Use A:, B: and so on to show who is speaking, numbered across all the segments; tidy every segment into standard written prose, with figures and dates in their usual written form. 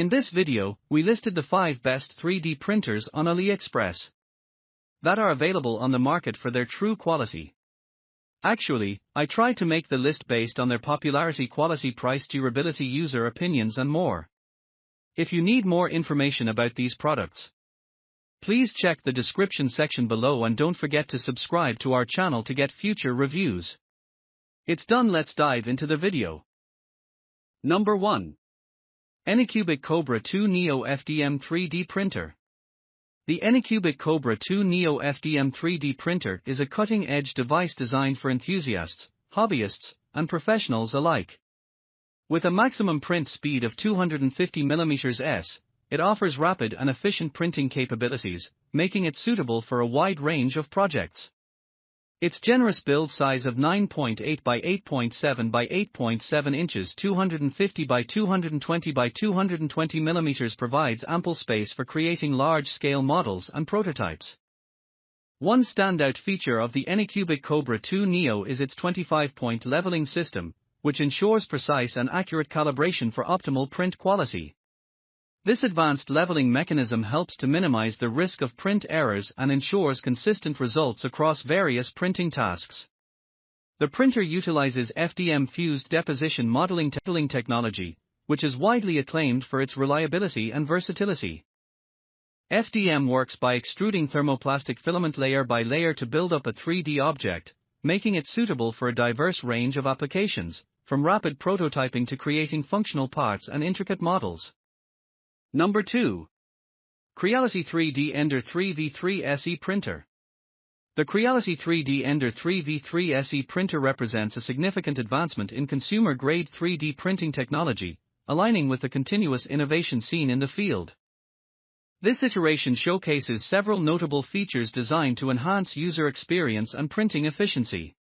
A: In this video, we listed the 5 best 3D printers on Aliexpress that are available on the market for their true quality. Actually, I tried to make the list based on their popularity, quality, price, durability, user opinions and more. If you need more information about these products, please check the description section below and don't forget to subscribe to our channel to get future reviews. It's done, let's dive into the video. Number 1. Anycubic Cobra 2 Neo FDM 3D Printer. The Anycubic Cobra 2 Neo FDM 3D printer is a cutting-edge device designed for enthusiasts, hobbyists, and professionals alike. With a maximum print speed of 250 mm/s, it offers rapid and efficient printing capabilities, making it suitable for a wide range of projects. Its generous build size of 9.8 by 8.7 by 8.7 inches, 250 by 220 by 220 mm provides ample space for creating large-scale models and prototypes. One standout feature of the Anycubic Cobra 2 Neo is its 25-point leveling system, which ensures precise and accurate calibration for optimal print quality. This advanced leveling mechanism helps to minimize the risk of print errors and ensures consistent results across various printing tasks. The printer utilizes FDM-fused deposition modeling technology, which is widely acclaimed for its reliability and versatility. FDM works by extruding thermoplastic filament layer by layer to build up a 3D object, making it suitable for a diverse range of applications, from rapid prototyping to creating functional parts and intricate models. Number 2. Creality Ender 3v3 SE Printer. The Creality Ender 3v3 SE printer represents a significant advancement in consumer-grade 3D printing technology, aligning with the continuous innovation seen in the field. This iteration showcases several notable features designed to enhance user experience and printing efficiency.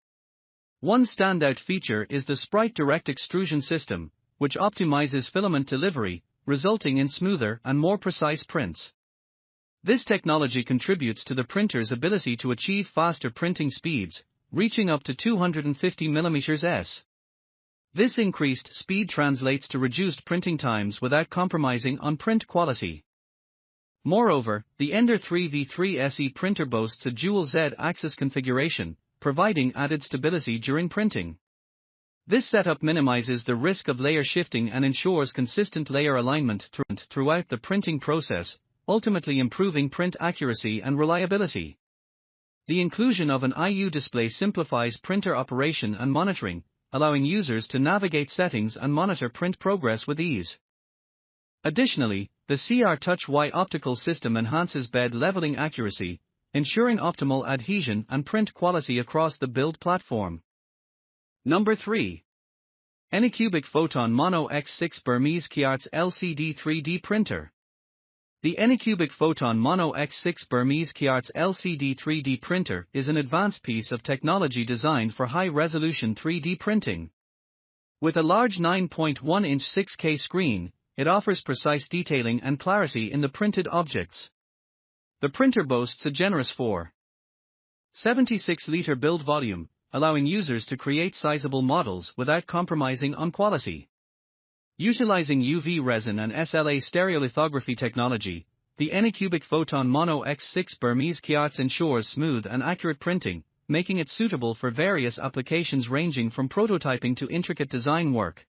A: One standout feature is the Sprite Direct Extrusion System, which optimizes filament delivery, resulting in smoother and more precise prints. This technology contributes to the printer's ability to achieve faster printing speeds, reaching up to 250 mm/s. This increased speed translates to reduced printing times without compromising on print quality. Moreover, the Ender 3v3 SE printer boasts a dual Z-axis configuration, providing added stability during printing. This setup minimizes the risk of layer shifting and ensures consistent layer alignment throughout the printing process, ultimately improving print accuracy and reliability. The inclusion of an IU display simplifies printer operation and monitoring, allowing users to navigate settings and monitor print progress with ease. Additionally, the CR Touch Y optical system enhances bed leveling accuracy, ensuring optimal adhesion and print quality across the build platform. Number 3. Anycubic Photon Mono X6 Burmese Quartz LCD 3D Printer. The Anycubic Photon Mono X6 Burmese Quartz LCD 3D Printer is an advanced piece of technology designed for high-resolution 3D printing. With a large 9.1-inch 6K screen, it offers precise detailing and clarity in the printed objects. The printer boasts a generous 476-liter build volume, allowing users to create sizable models without compromising on quality. Utilizing UV resin and SLA stereolithography technology, the Anycubic Photon Mono X6 Burmese Quartz ensures smooth and accurate printing, making it suitable for various applications ranging from prototyping to intricate design work.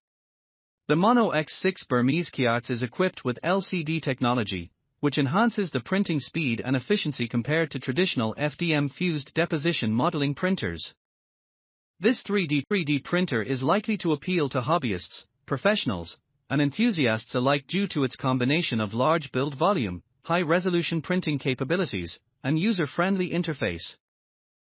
A: The Mono X6 Burmese Quartz is equipped with LCD technology, which enhances the printing speed and efficiency compared to traditional FDM-fused deposition modeling printers. This 3D printer is likely to appeal to hobbyists, professionals, and enthusiasts alike due to its combination of large build volume, high-resolution printing capabilities, and user-friendly interface.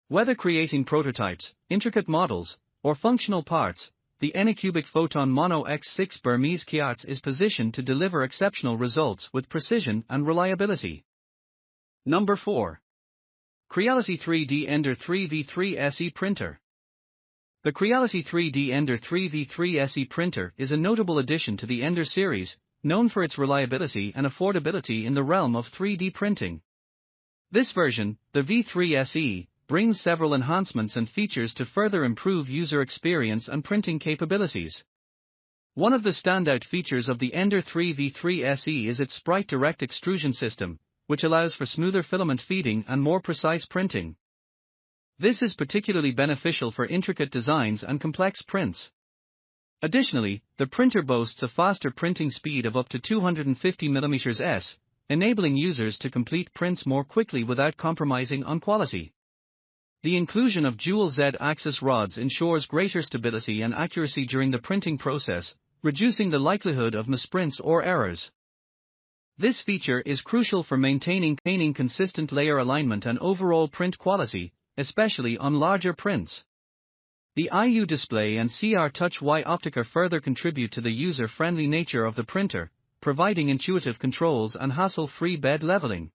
A: Whether creating prototypes, intricate models, or functional parts, the Anycubic Photon Mono X6 Burmese Quartz is positioned to deliver exceptional results with precision and reliability. Number 4. Creality Ender 3v3 SE Printer. The Creality Ender 3v3 SE printer is a notable addition to the Ender series, known for its reliability and affordability in the realm of 3D printing. This version, the V3 SE, brings several enhancements and features to further improve user experience and printing capabilities. One of the standout features of the Ender 3v3 SE is its Sprite direct extrusion system, which allows for smoother filament feeding and more precise printing. This is particularly beneficial for intricate designs and complex prints. Additionally, the printer boasts a faster printing speed of up to 250 mm/s, enabling users to complete prints more quickly without compromising on quality. The inclusion of dual Z-axis rods ensures greater stability and accuracy during the printing process, reducing the likelihood of misprints or errors. This feature is crucial for maintaining consistent layer alignment and overall print quality, especially on larger prints. The IU display and CR Touch Y Optica further contribute to the user-friendly nature of the printer, providing intuitive controls and hassle-free bed leveling.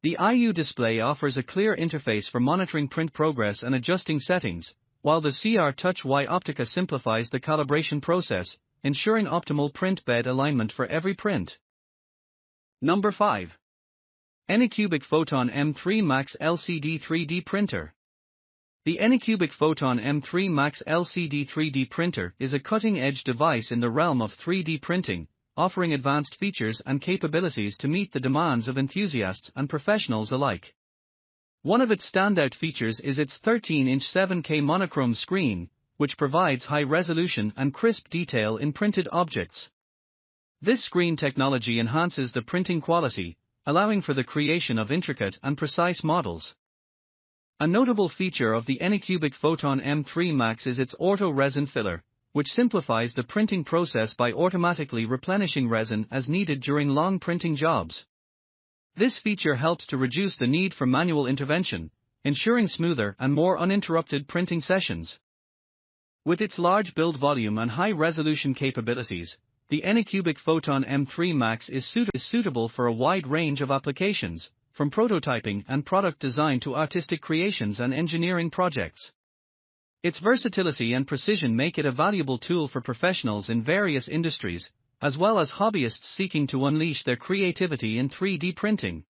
A: The IU display offers a clear interface for monitoring print progress and adjusting settings, while the CR Touch Y Optica simplifies the calibration process, ensuring optimal print bed alignment for every print. Number 5. Anycubic Photon M3 Max LCD 3D Printer. The Anycubic Photon M3 Max LCD 3D printer is a cutting-edge device in the realm of 3D printing, offering advanced features and capabilities to meet the demands of enthusiasts and professionals alike. One of its standout features is its 13-inch 7K monochrome screen, which provides high resolution and crisp detail in printed objects. This screen technology enhances the printing quality, allowing for the creation of intricate and precise models. A notable feature of the Anycubic Photon M3 Max is its auto resin filler, which simplifies the printing process by automatically replenishing resin as needed during long printing jobs. This feature helps to reduce the need for manual intervention, ensuring smoother and more uninterrupted printing sessions. With its large build volume and high-resolution capabilities, the Anycubic Photon M3 Max is suitable for a wide range of applications, from prototyping and product design to artistic creations and engineering projects. Its versatility and precision make it a valuable tool for professionals in various industries, as well as hobbyists seeking to unleash their creativity in 3D printing.